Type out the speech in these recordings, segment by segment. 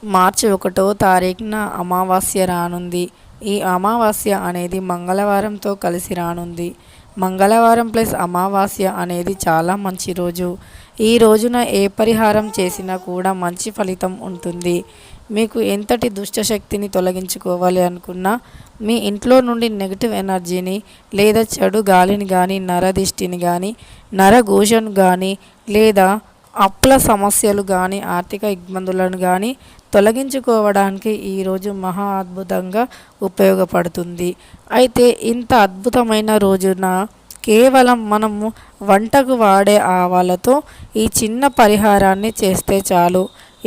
మార్చి 1వ తారీఖున అమావాస్య రానుంది. ఈ అమావాస్య అనేది మంగళవారంతో కలిసి రానుంది. మంగళవారం ప్లస్ అమావాస్య అనేది చాలా మంచి రోజు. ఈ రోజున ఏ పరిహారం చేసినా కూడా మంచి ఫలితం ఉంటుంది. మీకు ఎంతటి దుష్టశక్తిని తొలగించుకోవాలి అనుకున్నా, మీ ఇంట్లో నుండి నెగిటివ్ ఎనర్జీని లేదా చెడు గాలిని కానీ, నరదిష్టిని కానీ, నరఘోషను కానీ, లేదా అప్పుల సమస్యలు కానీ, ఆర్థిక ఇబ్బందులను కానీ తొలగించుకోవడానికి ఈరోజు మహా అద్భుతంగా ఉపయోగపడుతుంది. అయితే ఇంత అద్భుతమైన రోజున కేవలం మనము వంటకు వాడే ఆవాలతో ఈ చిన్న పరిహారాన్ని చేస్తే చాలు.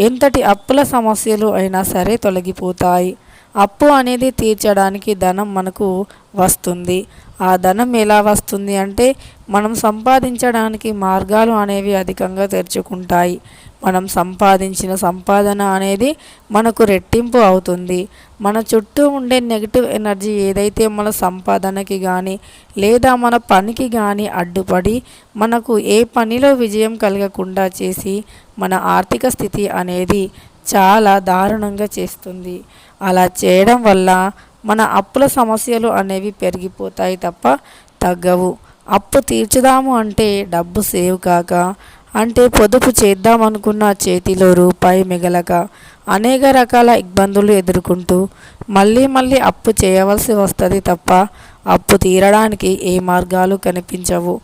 ఎంతటి అప్పుల సమస్యలు అయినా సరే తొలగిపోతాయి. అప్పు అనేది తీర్చడానికి ధనం మనకు వస్తుంది. ఆ ధనం ఎలా వస్తుంది అంటే, మనం సంపాదించడానికి మార్గాలు అనేవి అధికంగా తెరుచుకుంటాయి. మనం సంపాదించిన సంపాదన అనేది మనకు రెట్టింపు అవుతుంది. మన చుట్టూ ఉండే నెగిటివ్ ఎనర్జీ ఏదైతే మన సంపాదనకి కానీ, లేదా మన పనికి కానీ అడ్డుపడి మనకు ఏ పనిలో విజయం కలగకుండా చేసి మన ఆర్థిక స్థితి అనేది చాలా దారుణంగా చేస్తుంది. అలా చేయడం వల్ల మన అప్పుల సమస్యలు అనేవి పెరిగిపోతాయి తప్ప తగ్గవు. అప్పు తీర్చుదాము అంటే డబ్బు సేవ్ కాక, అంటే పొదుపు చేద్దామనుకున్న చేతిలో రూపాయి మిగలక, అనేక రకాల ఇబ్బందులు ఎదుర్కొంటూ మళ్ళీ మళ్ళీ అప్పు చేయవలసి వస్తుంది తప్ప అప్పు తీరడానికి ఏ మార్గాలు కనిపించవు.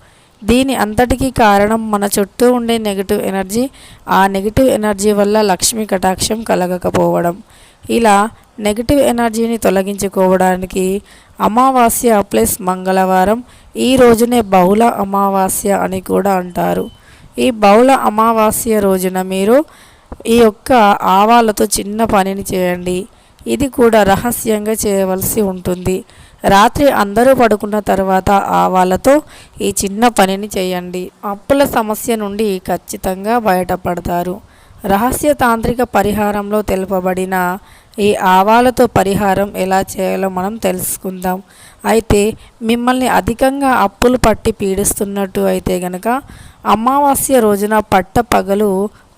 దీని అంతటికీ కారణం మన చుట్టూ ఉండే నెగిటివ్ ఎనర్జీ. ఆ నెగిటివ్ ఎనర్జీ వల్ల లక్ష్మీ కటాక్షం కలగకపోవడం. ఇలా నెగిటివ్ ఎనర్జీని తొలగించుకోవడానికి అమావాస్య ప్లస్ మంగళవారం, ఈ రోజునే బహుళ అమావాస్య అని కూడా అంటారు. ఈ బహుళ అమావాస్య రోజున మీరు ఈ యొక్క ఆవాలతో చిన్న పనిని చేయండి. ఇది కూడా రహస్యంగా చేయవలసి ఉంటుంది. రాత్రి అందరూ పడుకున్న తర్వాత ఆవాలతో ఈ చిన్న పనిని చేయండి. అప్పుల సమస్య నుండి ఖచ్చితంగా బయటపడతారు. రహస్య తాంత్రిక పరిహారంలో తెలుపబడిన ఈ ఆవాలతో పరిహారం ఎలా చేయాలో మనం తెలుసుకుందాం. అయితే మిమ్మల్ని అధికంగా అప్పులు పట్టి పీడిస్తున్నట్టు అయితే గనక అమావాస్య రోజున పగలు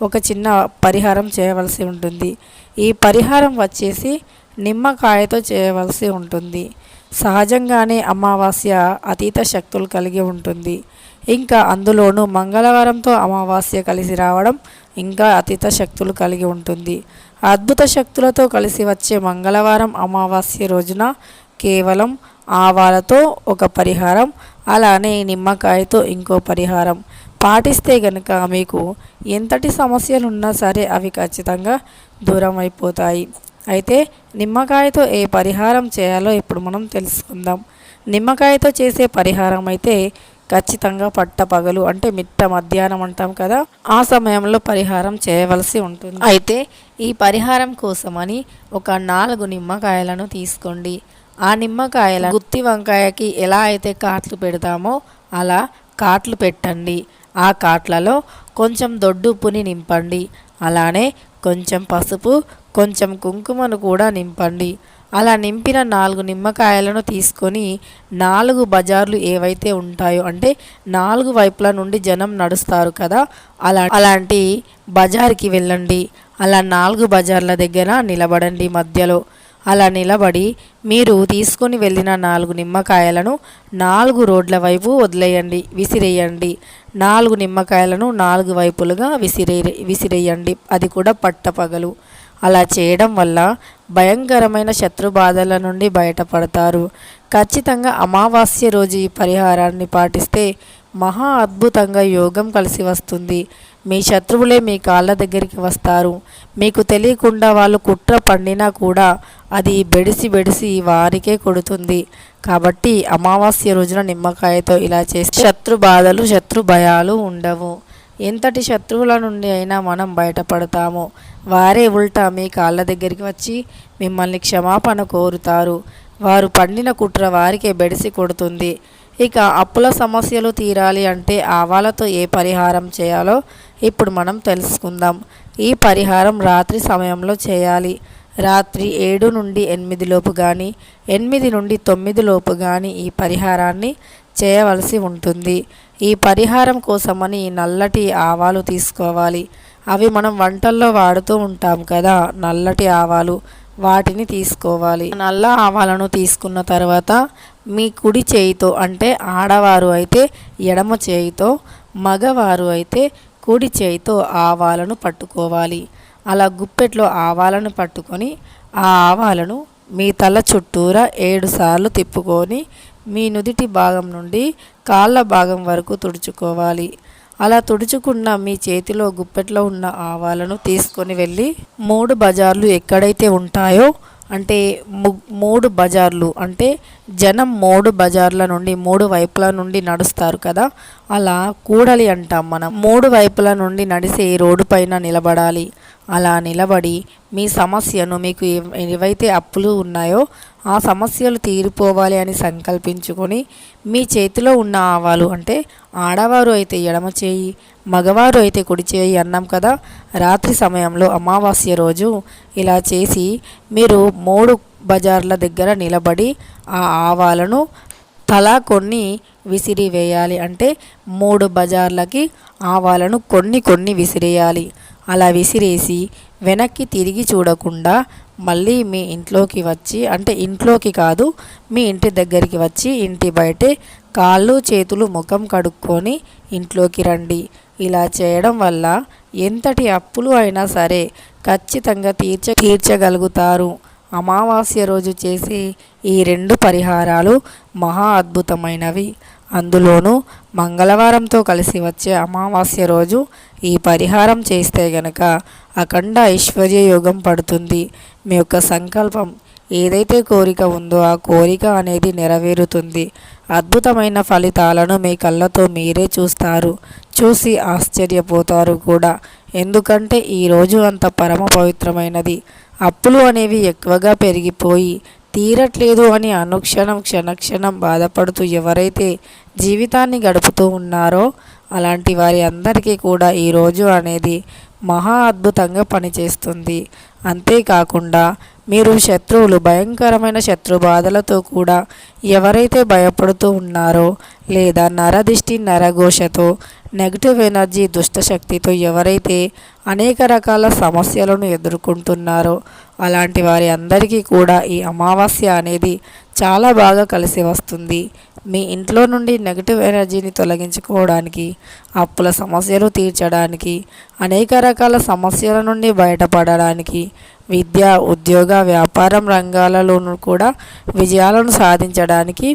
ఒక చిన్న పరిహారం చేయవలసి ఉంటుంది. ఈ పరిహారం వచ్చేసి నిమ్మకాయతో చేయవలసి ఉంటుంది. సహజంగానే అమావాస్య అతీత శక్తులు కలిగి ఉంటుంది. ఇంకా అందులోనూ మంగళవారంతో అమావాస్య కలిసి రావడం ఇంకా అతీత శక్తులు కలిగి ఉంటుంది. అద్భుత శక్తులతో కలిసి వచ్చే మంగళవారం అమావాస్య రోజున కేవలం ఆవాలతో ఒక పరిహారం, అలానే నిమ్మకాయతో ఇంకో పరిహారం పాటిస్తే గనుక మీకు ఎంతటి సమస్యలు ఉన్నా సరే అవి ఖచ్చితంగా దూరం అయిపోతాయి. అయితే నిమ్మకాయతో ఏ పరిహారం చేయాలో ఇప్పుడు మనం తెలుసుకుందాం. నిమ్మకాయతో చేసే పరిహారం అయితే ఖచ్చితంగా పగలు అంటే మిట్ట మధ్యాహ్నం అంటాం కదా, ఆ సమయంలో పరిహారం చేయవలసి ఉంటుంది. అయితే ఈ పరిహారం కోసమని ఒక 4 నిమ్మకాయలను తీసుకోండి. ఆ నిమ్మకాయల గుత్తి వంకాయకి ఎలా అయితే కాట్లు పెడతామో అలా కాట్లు పెట్టండి. ఆ కాట్లలో కొంచెం దొడ్డుప్పుని నింపండి. అలానే కొంచెం పసుపు, కొంచెం కుంకుమను కూడా నింపండి. అలా నింపిన 4 నిమ్మకాయలను తీసుకొని 4 బజార్లు ఏవైతే ఉంటాయో, అంటే 4 వైపుల నుండి జనం నడుస్తారు కదా, అలాంటి బజార్కి వెళ్ళండి. అలా 4 బజార్ల దగ్గర నిలబడండి. మధ్యలో అలా నిలబడి మీరు తీసుకొని వెళ్ళిన 4 నిమ్మకాయలను 4 రోడ్ల వైపు వదిలేయండి, విసిరేయండి. 4 నిమ్మకాయలను 4 వైపులుగా విసిరేయండి. అది కూడా పగలు. అలా చేయడం వల్ల భయంకరమైన శత్రు బాధల నుండి బయటపడతారు. ఖచ్చితంగా అమావాస్య రోజు ఈ పరిహారాన్ని పాటిస్తే మహా అద్భుతంగా యోగం కలిసి వస్తుంది. మీ శత్రువులే మీ కాళ్ళ దగ్గరికి వస్తారు. మీకు తెలియకుండా వాళ్ళు కుట్ర పండినా కూడా అది బెడిసి వారికే కొడుతుంది. కాబట్టి అమావాస్య రోజున నిమ్మకాయతో ఇలా చేస్తే శత్రు బాధలు, శత్రు భయాలు ఉండవు. ఎంతటి శత్రువుల నుండి అయినా మనం బయటపడతాము. వారే ఉల్టా మీ కాళ్ళ దగ్గరికి వచ్చి మిమ్మల్ని క్షమాపణ కోరుతారు. వారు పండిన కుట్ర వారికే బెడిసి కొడుతుంది. ఇక అప్పుల సమస్యలు తీరాలి అంటే ఆవాలతో ఏ పరిహారం చేయాలో ఇప్పుడు మనం తెలుసుకుందాం. ఈ పరిహారం రాత్రి సమయంలో చేయాలి. రాత్రి 7 నుండి 8 లోపు కానీ, 8 నుండి 9 లోపు కానీ ఈ పరిహారాన్ని చేయవలసి ఉంటుంది. ఈ పరిహారం కోసమని నల్లటి ఆవాలు తీసుకోవాలి. అవి మనం వంటల్లో వాడుతూ ఉంటాం కదా, నల్లటి ఆవాలు. వాటిని తీసుకోవాలి. నల్ల ఆవాలను తీసుకున్న తర్వాత మీ కుడి చేయితో, అంటే ఆడవారు అయితే ఎడమ చేయితో, మగవారు అయితే కుడి చేయితో ఆవాలను పట్టుకోవాలి. అలా గుప్పెట్లో ఆవాలను పట్టుకొని ఆ ఆవాలను మీ తల చుట్టూరా 7 సార్లు తిప్పుకొని మీ నుదిటి భాగం నుండి కాళ్ళ భాగం వరకు తుడుచుకోవాలి. అలా తుడుచుకున్న మీ చేతిలో గుప్పెట్లో ఉన్న ఆవాలను తీసుకొని వెళ్ళి 3 బజార్లు ఎక్కడైతే ఉంటాయో, అంటే 3 బజార్లు అంటే జనం 3 బజార్ల నుండి 3 వైపుల నుండి నడుస్తారు కదా, అలా కూడలి అంటాం మనం. 3 వైపుల నుండి నడిసే రోడ్డు పైన నిలబడాలి. అలా నిలబడి మీ సమస్యను, మీకు ఏవైతే అప్పులు ఉన్నాయో ఆ సమస్యలు తీరిపోవాలి అని సంకల్పించుకొని మీ చేతిలో ఉన్న ఆవాలు, అంటే ఆడవారు అయితే ఎడమ చేయి, మగవారు అయితే కుడి చేయి అన్నాం కదా, రాత్రి సమయంలో అమావాస్య రోజు ఇలా చేసి మీరు 3 బజార్ల దగ్గర నిలబడి ఆ ఆవాలను తలా కొన్ని విసిరివేయాలి. అంటే 3 బజార్లకి ఆవాలను కొన్ని విసిరేయాలి. అలా విసిరేసి వెనక్కి తిరిగి చూడకుండా మళ్ళీ మీ ఇంట్లోకి వచ్చి, అంటే ఇంట్లోకి కాదు, మీ ఇంటి దగ్గరికి వచ్చి ఇంటి బయటే కాళ్ళు చేతులు ముఖం కడుక్కొని ఇంట్లోకి రండి. ఇలా చేయడం వల్ల ఎంతటి అప్పులు అయినా సరే ఖచ్చితంగా తీర్చగలుగుతారు. అమావాస్య రోజు చేసే ఈ 2 పరిహారాలు మహా అద్భుతమైనవి. అందులోనూ మంగళవారంతో కలిసి వచ్చే అమావాస్య రోజు ఈ పరిహారం చేస్తే గనక అఖండ ఐశ్వర్య యోగం పడుతుంది. మీ యొక్క సంకల్పం ఏదైతే కోరిక ఉందో ఆ కోరిక అనేది నెరవేరుతుంది. అద్భుతమైన ఫలితాలను మీ కళ్ళతో మీరే చూస్తారు, చూసి ఆశ్చర్యపోతారు కూడా. ఎందుకంటే ఈరోజు అంత పరమ పవిత్రమైనది. అప్పులు అనేవి ఎక్కువగా పెరిగిపోయి తీరట్లేదు అని క్షణక్షణం బాధపడుతూ ఎవరైతే జీవితాన్ని గడుపుతూ ఉన్నారో అలాంటి వారి అందరికీ కూడా ఈరోజు అనేది మహా అద్భుతంగా పనిచేస్తుంది. అంతేకాకుండా మీరు భయంకరమైన శత్రు బాధలతో కూడా ఎవరైతే భయపడుతూ ఉన్నారో, లేదా నరదిష్టి నరఘోషతో, నెగిటివ్ ఎనర్జీ దుష్టశక్తితో ఎవరైతే అనేక రకాల సమస్యలను ఎదుర్కొంటున్నారో అలాంటి వారి అందరికీ కూడా ఈ అమావాస్య అనేది చాలా బాగా కలిసి వస్తుంది. మీ ఇంట్లో నుండి నెగిటివ్ ఎనర్జీని తొలగించుకోవడానికి, అప్పుల సమస్యలు తీర్చడానికి, అనేక రకాల సమస్యల నుండి బయటపడడానికి, విద్య, ఉద్యోగ, వ్యాపారం రంగాలలోనూ కూడా విజయాలను సాధించడానికి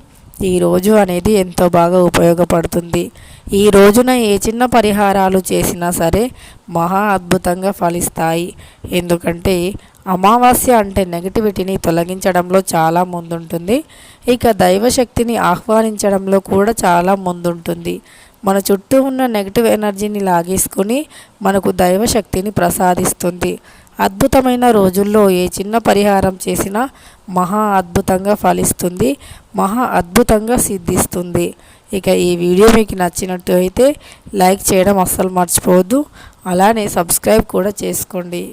ఈ రోజు అనేది ఎంతో బాగా ఉపయోగపడుతుంది. ఈ రోజున ఏ చిన్న పరిహారాలు చేసినా సరే మహా అద్భుతంగా ఫలిస్తాయి. ఎందుకంటే అమావాస్య అంటే నెగిటివిటీని తొలగించడంలో చాలా ముందుంటుంది. ఇక దైవశక్తిని ఆహ్వానించడంలో కూడా చాలా ముందుంటుంది. మన చుట్టూ ఉన్న నెగిటివ్ ఎనర్జీని లాగేసుకుని మనకు దైవశక్తిని ప్రసాదిస్తుంది. అద్భుతమైన రోజుల్లో ఏ చిన్న పరిహారం చేసినా మహా అద్భుతంగా ఫలిస్తుంది, మహా అద్భుతంగా సిద్ధిస్తుంది. ఇక ఈ వీడియో మీకు నచ్చినట్టు అయితే లైక్ చేయడం అస్సలు మర్చిపోవద్దు. అలానే సబ్స్క్రైబ్ కూడా చేసుకోండి.